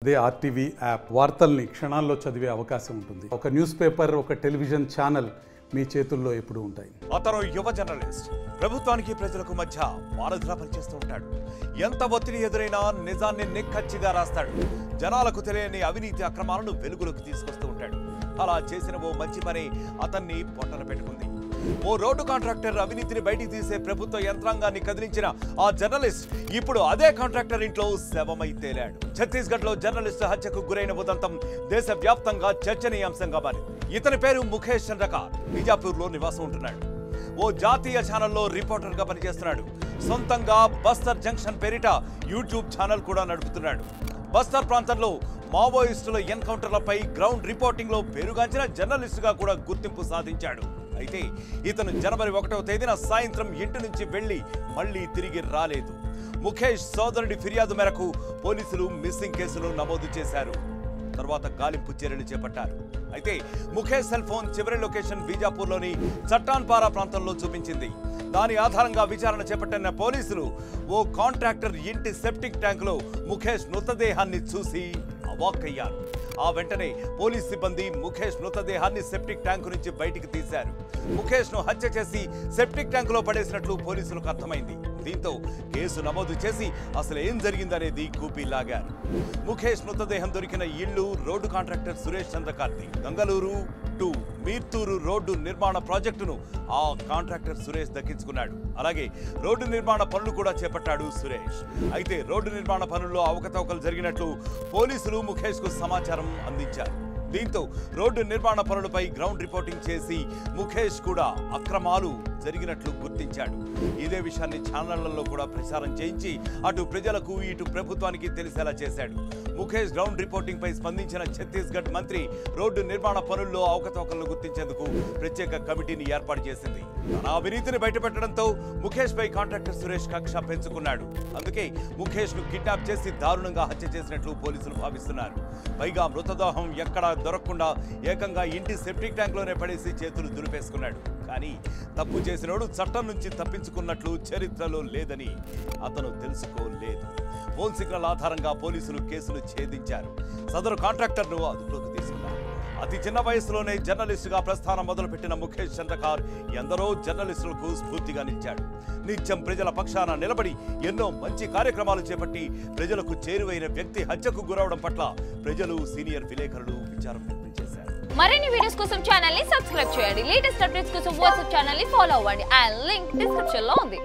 అదే RTV app వార్తల్ని క్షణాల్లో చదివే అవకాశం ఉంటుంది. ఒక న్యూస్ పేపర్, ఒక టెలివిజన్ ఛానల్ మీ చేతుల్లో ఎప్పుడూ ఉంటాయి. అతను యువ జర్నలిస్ట్. ప్రభుత్వానికి ప్రజలకు మధ్య వారధిలా పనిచేస్తూ ఉంటాడు. ఎంత ఒత్తిడి ఎదురైనా నిజాన్ని నిక్కచ్చిగా రాస్తాడు. జనాలకు తెలియని అవినీతి అక్రమాలను వెలుగులోకి తీసుకొస్తూ ఉంటాడు. అలా చేసిన ఓ మంచి పని అతన్ని పొట్టన పెట్టుకుంది. ఓ రోడ్డు కాంట్రాక్టర్ అవినీతిని బయటికి తీసే ప్రభుత్వ యంత్రాంగాన్ని కదిలించిన ఆ జర్నలిస్ట్ ఇప్పుడు అదే కాంట్రాక్టర్ ఇంట్లో శవమై తేలాడు. ఛత్తీస్గఢ్ లో జర్నలిస్ట్ హత్యకు గురైన ఉదంతం దేశవ్యాప్తంగా చర్చనీయాంశంగా మారింది. ఇతని పేరు ముఖేష్ చంద్రకార్. బీజాపూర్ లో నివాసం ఉంటున్నాడు. ఓ జాతీయ ఛానల్లో రిపోర్టర్ గా పనిచేస్తున్నాడు. సొంతంగా బస్తర్ జంక్షన్ పేరిట యూట్యూబ్ ఛానల్ కూడా నడుపుతున్నాడు. బస్తర్ ప్రాంతంలో మావోయిస్టుల ఎన్కౌంటర్లపై గ్రౌండ్ రిపోర్టింగ్ లో పేరుగాంచిన జర్నలిస్టుగా కూడా గుర్తింపు సాధించాడు. అయితే ఇతను జనవరి 1వ తేదీన సాయంత్రం ఇంటి నుంచి వెళ్లి మళ్లీ తిరిగి రాలేదు. ముఖేష్ సోదరుడి ఫిర్యాదు మేరకు పోలీసులు మిస్సింగ్ కేసును నమోదు చేశారు. తర్వాత గాలింపు చర్యలు చేపట్టారు. అయితే ముఖేష్ సెల్ ఫోన్ చివరి లొకేషన్ బీజాపూర్లోని చట్టాన్పారా ప్రాంతంలో చూపించింది. దాని ఆధారంగా విచారణ చేపట్టిన పోలీసులు ఓ కాంట్రాక్టర్ ఇంటి సెప్టిక్ ట్యాంకులో ముఖేష్ మృతదేహాన్ని చూసి అవాక్కయ్యారు. ఆ వెంటనే పోలీస్ సిబ్బంది ముఖేష్ మృతదేహాన్ని సెప్టిక్ ట్యాంకు నుంచి బయటికి తీశారు. ముఖేష్ ను హత్య చేసి సెప్టిక్ ట్యాంకులో పడేసినట్లు పోలీసులకు అర్థమైంది. దీంతో కేసు నమోదు చేసి అసలు ఏం జరిగిందనేది కూపీ లాగారు. ముఖేష్ మృతదేహం దొరికిన ఇల్లు road contractor Suresh Chandrakarthi. Gangaluru to Mirturu road నిర్మాణ ప్రాజెక్టును ఆ కాంట్రాక్టర్ సురేష్ దక్కించుకున్నాడు. అలాగే రోడ్డు నిర్మాణ పనులు కూడా చేపట్టాడు సురేష్. అయితే రోడ్డు నిర్మాణ పనుల్లో అవకతవకలు జరిగినట్లు పోలీసులు ముఖేష్ కు సమాచారం అందించారు. దీంతో రోడ్డు నిర్మాణ పనులపై గ్రౌండ్ రిపోర్టింగ్ చేసి ముఖేష్ కూడా అక్రమాలు జరిగినట్లు గుర్తించాడు. ఇదే విషయాన్ని ఛానళ్లలో కూడా ప్రచారం చేయించి అటు ప్రజలకు ఇటు ప్రభుత్వానికి తెలిసేలా చేశాడు. ముఖేష్ గ్రౌండ్ రిపోర్టింగ్ పై స్పందించిన ఛత్తీస్గఢ్ మంత్రి రోడ్డు నిర్మాణ పనుల్లో అవకతవకలను గుర్తించేందుకు ప్రత్యేక కమిటీని ఏర్పాటు చేసింది. తన అవినీతిని బయటపెట్టడంతో ముఖేష్ పై కాంట్రాక్టర్ సురేష్ కక్ష పెంచుకున్నాడు. అందుకే ముఖేష్ ను కిడ్నాప్ చేసి దారుణంగా హత్య చేసినట్లు పోలీసులు భావిస్తున్నారు. పైగా మృతదేహం ఎక్కడా దొరకకుండా ఏకంగా ఇంటి సెప్టిక్ ట్యాంక్ లోనే పడేసి చేతులు దులిపేసుకున్నాడు. కానీ తప్పు చేసినోడు చట్టం నుంచి తప్పించుకున్నట్లు చరిత్రలో లేదని అతను తెలుసుకోలేదు. ఫోన్ సిగ్నల్ ఆధారంగా పోలీసులు కేసును ఛేదించారు. సదరు కాంట్రాక్టర్ను అదుపులోకి తీసుకున్నారు. అతి చిన్న వయసులోనే జర్నలిస్టుగా ప్రస్థానం మొదలుపెట్టిన ముఖేష్ చంద్రకార్ ఎందరో జర్నలిస్టులకు స్ఫూర్తిగా నిలిచాడు. నిత్యం ప్రజల పక్షాన నిలబడి ఎన్నో మంచి కార్యక్రమాలు చేపట్టి ప్రజలకు చేరువైన వ్యక్తి హత్యకు గురవడం పట్ల ప్రజలు, సీనియర్ విలేకరులు విచారం వ్యక్తం చేశారు. మరిన్ని వీడియోస్ కోసం ఛానల్ ని సబ్స్క్రైబ్ చేయండి. లేటెస్ట్ అప్డేట్స్ కోసం వాట్సాప్ ఛానల్ ని ఫాలో అవ్వండి. ఆ లింక్ డిస్క్రిప్షన్ లో ఉంది.